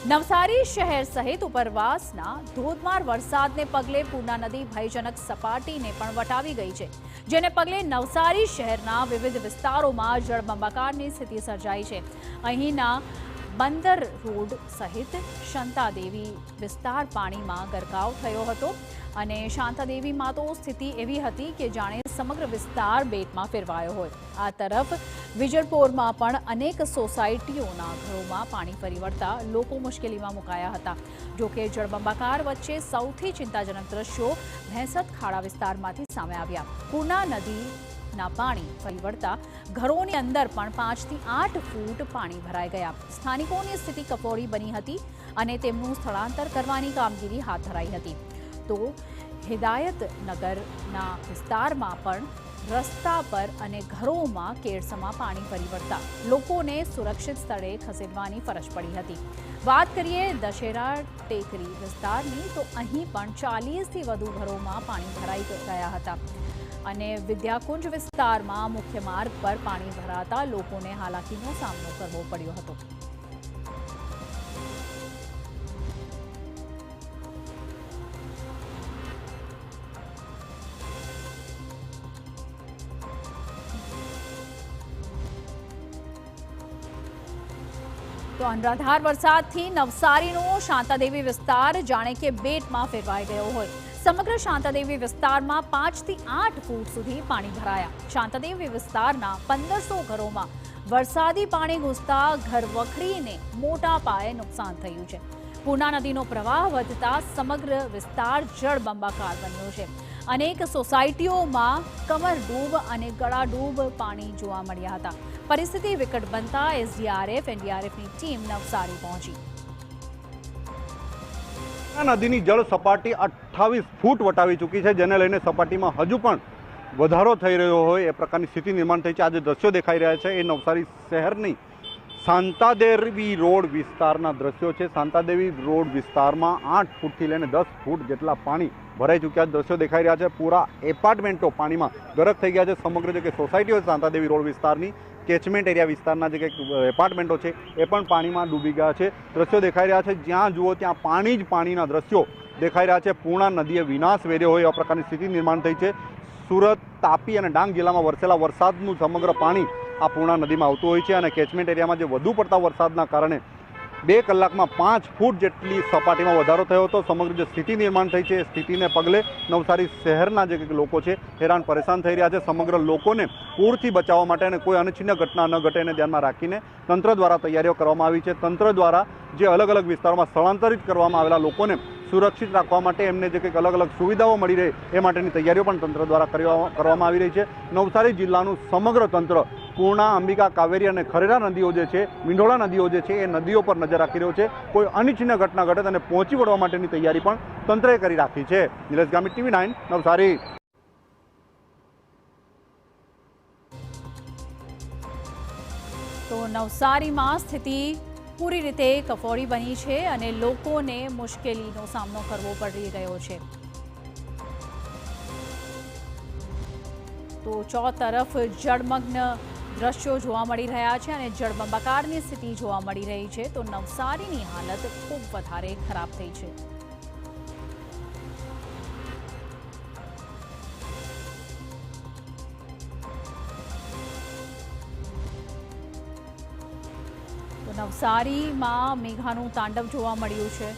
નવસારી શહેર સહિત ઉપરવાસના ધોધમાર વરસાદને પગલે પૂર્ણા નદી ભયજનક સપાટીને પણ વટાવી ગઈ છે, જેને પગલે નવસારી શહેરના વિવિધ વિસ્તારોમાં જળબંબાકારની સ્થિતિ સર્જાઈ છે। અહીંના બંદર રોડ સહિત શાંતાદેવી વિસ્તાર પાણીમાં ગરકાવ થયો હતો અને શાંતાદેવીમાં તો સ્થિતિ એવી હતી કે જાણે સમગ્ર વિસ્તાર બેટમાં ફેરવાયો હોય। આ તરફ વિજયપુરમાં પણ અનેક સોસાયટીઓના ઘરોમાં પાણી ફરી વળતા લોકો મુશ્કેલીમાં મુકાયા હતા। જોકે જળબંબાકાર વચ્ચે સૌથી ચિંતાજનક દ્રશ્યો ભેંસત ખાડા વિસ્તારમાંથી સામે આવ્યા। પૂર્ણા નદીના પાણી ફરી વળતા ઘરોની અંદર પણ 5 થી 8 ફૂટ પાણી ભરાઈ ગયા। સ્થાનિકોની સ્થિતિ કફોડી બની હતી અને તેમનું સ્થળાંતર કરવાની કામગીરી હાથ ધરાઈ હતી। તો હિદાયતનગરના વિસ્તારમાં પણ રસ્તા પર અને ઘરોમાં કેળસમાં પાણી ફરી વળતા લોકોને સુરક્ષિત સ્થળે ખસેડવાની ફરજ પડી હતી। વાત કરીએ દશેરા ટેકરી વિસ્તારની તો અહીં પણ 40થી વધુ ઘરોમાં પાણી ભરાઈ ગયા હતા અને વિદ્યાકુંજ વિસ્તારમાં મુખ્ય માર્ગ પર પાણી ભરાતા લોકોને હાલાકીનો સામનો કરવો પડ્યો હતો। તો અનરાધાર વરસાદથી નવસારીનો શાંતાદેવી વિસ્તાર જાણે કે બેટમાં ફેરવાઈ ગયો હોય। સમગ્ર શાંતાદેવી વિસ્તારમાં 5 થી 8 ફૂટ સુધી પાણી ભરાયા। શાંતાદેવી વિસ્તારના 1500 ઘરોમાં વરસાદી પાણી ઘૂસતા ઘર વખરીને મોટા પાયે નુકસાન થયું છે। પૂર્ણા નદીનો પ્રવાહ વધતા સમગ્ર વિસ્તાર જળબંબાકાર બન્યો છે। અનેક સોસાયટીઓમાં કમરડૂબ અને ગળાડૂબ પાણી જોવા મળ્યા હતા। પરિસ્થિતિ વિકટ બનતા એસડીઆરએફ એનડીઆરએફની ટીમ નવસારી પહોંચી। નદીની જળ સપાટી 28 ફૂટ વટાવી ચૂકી છે, જેને લઈને સપાટીમાં હજુ પણ વધારો થઈ રહ્યો હોય એ પ્રકારની સ્થિતિ નિર્માણ થઈ છે। આજે દ્રશ્યો દેખાઈ રહ્યા છે એ નવસારી શહેરની શાંતાદેવી રોડ વિસ્તારના દ્રશ્યો છે। શાંતાદેવી રોડ વિસ્તારમાં 8 ફૂટથી લઈને 10 ફૂટ જેટલા પાણી ભરાઈ ચૂક્યા દ્રશ્યો દેખાઈ રહ્યા છે। પૂરા એપાર્ટમેન્ટો પાણીમાં ગરક થઈ ગયા છે। સમગ્ર જે કે સોસાયટીઓ શાંતાદેવી રોડ વિસ્તારની કેચમેન્ટ એરિયા વિસ્તારના જે કંઈક એપાર્ટમેન્ટો છે એ પણ પાણીમાં ડૂબી ગયા છે। દ્રશ્યો દેખાઈ રહ્યા છે, જ્યાં જુઓ ત્યાં પાણી જ પાણીના દ્રશ્યો દેખાઈ રહ્યા છે। પૂર્ણા નદીએ વિનાશ વેર્યો હોય એવા પ્રકારની સ્થિતિ નિર્માણ થઈ છે। સુરત, તાપી અને ડાંગ જિલ્લામાં વરસેલા વરસાદનું સમગ્ર પાણી આ પૂર્ણા નદીમાં આવતું હોય છે અને કેચમેન્ટ એરિયામાં જે વધુ પડતા વરસાદના કારણે 2 કલાકમાં 5 ફૂટ જેટલી સપાટીમાં વધારો થયો હતો। સમગ્ર જે સ્થિતિ નિર્માણ થઈ છે એ સ્થિતિને પગલે નવસારી શહેરના જે લોકો છે હેરાન પરેશાન થઈ રહ્યા છે। સમગ્ર લોકોને પૂરથી બચાવવા માટે અને કોઈ અનિચ્છનીય ઘટના ન ઘટે એને ધ્યાનમાં રાખીને તંત્ર દ્વારા તૈયારીઓ કરવામાં આવી છે। તંત્ર દ્વારા જે અલગ અલગ વિસ્તારોમાં સ્થળાંતરિત કરવામાં આવેલા લોકોને સુરક્ષિત રાખવા માટે એમને જે કંઈક અલગ અલગ સુવિધાઓ મળી રહે એ માટેની તૈયારીઓ પણ તંત્ર દ્વારા કરવામાં આવી રહી છે। નવસારી જિલ્લાનું સમગ્ર તંત્ર પૂર્ણા, અંબિકા, કાવેરી અને ખરેરા નદીઓ જે છે, મીંઢોળા નદીઓ જે છે એ નદીઓ પર નજર રાખી રહ્યો છે। કોઈ અનિચ્છનીય ઘટના ઘટે અને પહોંચી વળવા માટેની તૈયારી પણ તંત્રએ કરી રાખી છે। નિલેશ ગામિત, TV9 નવસારી। તો નવસારીમાં સ્થિતિ પૂરી રીતે કફોડી બની છે અને લોકોને મુશ્કેલીનો સામનો કરવો પડી રહ્યો છે। તો ચોતરફ જળમગ્ન દ્રશ્યો જોવા મળી રહ્યા છે અને જળબંબાકારની સ્થિતિ જોવા મળી રહી છે। તો નવસારીની હાલત ખૂબ વધારે ખરાબ થઈ છે। તો નવસારીમાં મેઘાનું તાંડવ જોવા મળ્યું છે।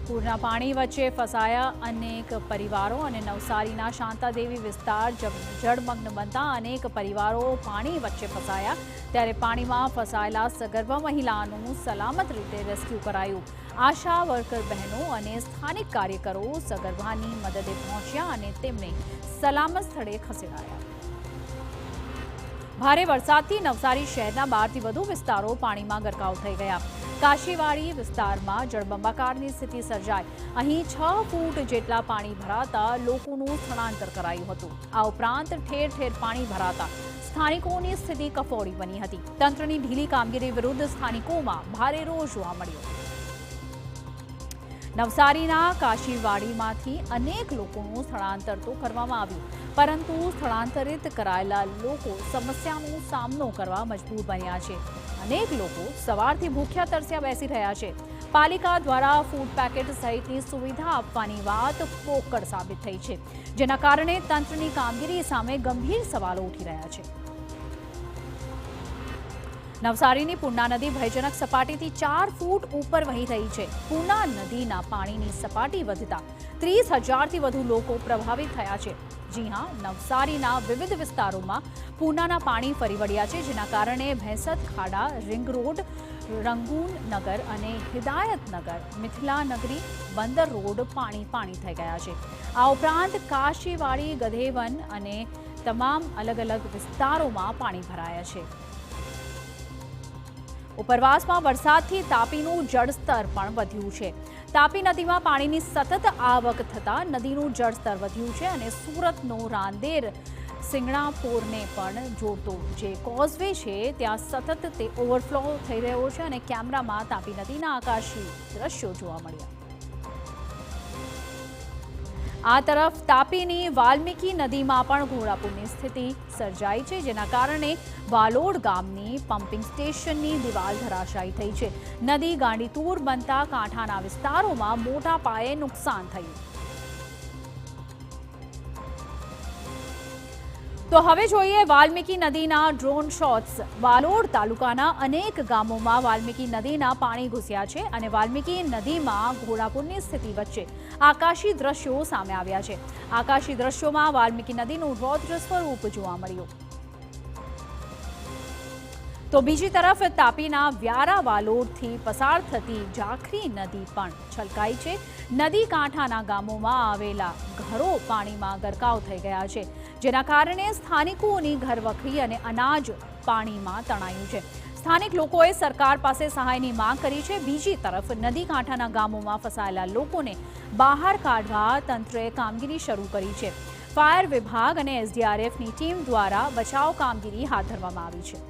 પૂરના પાણી વચ્ચે ફસાયા અનેક પરિવારો અને નવસારીના શાંતાદેવી વિસ્તાર જળમગ્ન બનતા અનેક પરિવારો પાણી વચ્ચે ફસાયા। ત્યારે પાણીમાં ફસાયેલા સગર્ભા મહિલાનું સલામત રીતે રેસ્ક્યુ કરાયું। આશા વર્કર બહેનો અને સ્થાનિક કાર્યકરો સગર્ભાની મદદે પહોંચ્યા અને તેમને સલામત સ્થળે ખસેડાયા। ભારે વરસાદથી નવસારી શહેરના 12 થી વધુ વિસ્તારો પાણીમાં ગરકાવ થઈ ગયા। કાશીવાડી વિસ્તારમાં જળબંબાકારની સ્થિતિ સર્જાઈ। અહીં 6 ફૂટ જેટલા પાણી ભરાતા લોકોનું સ્થળાંતર કરાયું હતું। આ ઉપરાંત ઠેર ઠેર પાણી ભરાતા સ્થાનિકોની સ્થિતિ કફોડી બની હતી। તંત્રની ઢીલી કામગીરી વિરુદ્ધ સ્થાનિકોમાં ભારે રોષ જોવા મળ્યો। નવસારીના કાશીવાડીમાંથી અનેક લોકોનું સ્થળાંતર તો કરવામાં આવ્યું, પરંતુ સ્થળાંતરિત કરાયેલા લોકો સમસ્યાનો સામનો કરવા મજબૂર બન્યા છે। અનેક લોકો સવારથી ભૂખ્યા તરસ્યા બેસી રહ્યા છે. પાલિકા દ્વારા ફૂડ પેકેટ સહિતની સુવિધા આપવાની વાત પોકળ સાબિત થઈ છે, જેના કારણે તંત્રની કામગીરી સામે ગંભીર સવાલો ઉઠી રહ્યા છે. નવસારીની પૂર્ણા નદી ભયજનક સપાટીથી 4 ફૂટ ઉપર વહી રહી છે. પૂર્ણા નદીના પાણીની સપાટી વધતા 30,000થી વધુ લોકો પ્રભાવિત થયા છે. જી હા, નવસારીના વિવિધ વિસ્તારોમાં પૂર્ણાના પાણી ફરી વળ્યા છે, જેના કારણે ભેંસત ખાડા, રિંગ રોડ, રંગૂન નગર અને હિદાયતનગર, મિથિલા નગરી, બંદર રોડ પાણી થઈ ગયા છે. આ ઉપરાંત કાશીવાડી, ગધેવન અને તમામ અલગ અલગ વિસ્તારોમાં પાણી ભરાયા છે. ઉપરવાસમાં વરસાદથી તાપીનું જળસ્તર પણ વધ્યું છે. તાપી નદીમાં પાણીની સતત આવક થતાં નદીનું જળસ્તર વધ્યું છે અને સુરતનો રાંદેર સિંગણાપોરને પણ જોડતો જે કોઝવે છે ત્યાં સતત તે ઓવરફ્લો થઈ રહ્યો છે અને કેમેરામાં તાપી નદીના આકાશી દ્રશ્યો જોવા મળ્યા. આ તરફ તાપીની વાલ્મીકી નદીમાં પણ ઘોડાપૂરની સ્થિતિ સર્જાઈ છે, જેના કારણે વાલોડ ગામની પમ્પિંગ સ્ટેશનની દિવાલ ધરાશાયી થઈ છે. નદી ગાંડીતુર બનતા કાંઠાના વિસ્તારોમાં મોટા પાયે નુકસાન થયું. તો હવે જોઈએ વાલ્મીકી નદીના ડ્રોન શોટ્સ. વાલોડ તાલુકાના અનેક ગામોમાં વાલ્મીકી નદીના પાણી ઘૂસ્યા છે અને વાલ્મીકી નદીમાં ઘોડાપૂરની સ્થિતિ વચ્ચે આકાશી દ્રશ્યો સામે આવ્યા છે. આકાશી દ્રશ્યોમાં વાલ્મીકી નદીનું રૌદ્ર સ્વરૂપ જોવા મળ્યું. તો બીજી તરફ તાપીના વ્યારા વાલોડથી પસાર થતી જાખરી નદી પણ છલકાઈ છે. નદી કાંઠાના ગામોમાં આવેલા ઘરો પાણીમાં ગરકાવ થઈ ગયા છે, જેના કારણે સ્થાનિકોની ઘરવખરી અને અનાજ પાણીમાં તણાયું છે. સ્થાનિક લોકોએ સરકાર પાસે સહાયની માંગ કરી છે. બીજી તરફ નદી કાંઠાના ગામોમાં ફસાયેલા લોકોને બહાર કાઢવા તંત્રએ કામગીરી શરૂ કરી છે. ફાયર વિભાગ અને એસડીઆરએફની ટીમ દ્વારા બચાવ કામગીરી હાથ ધરવામાં આવી છે.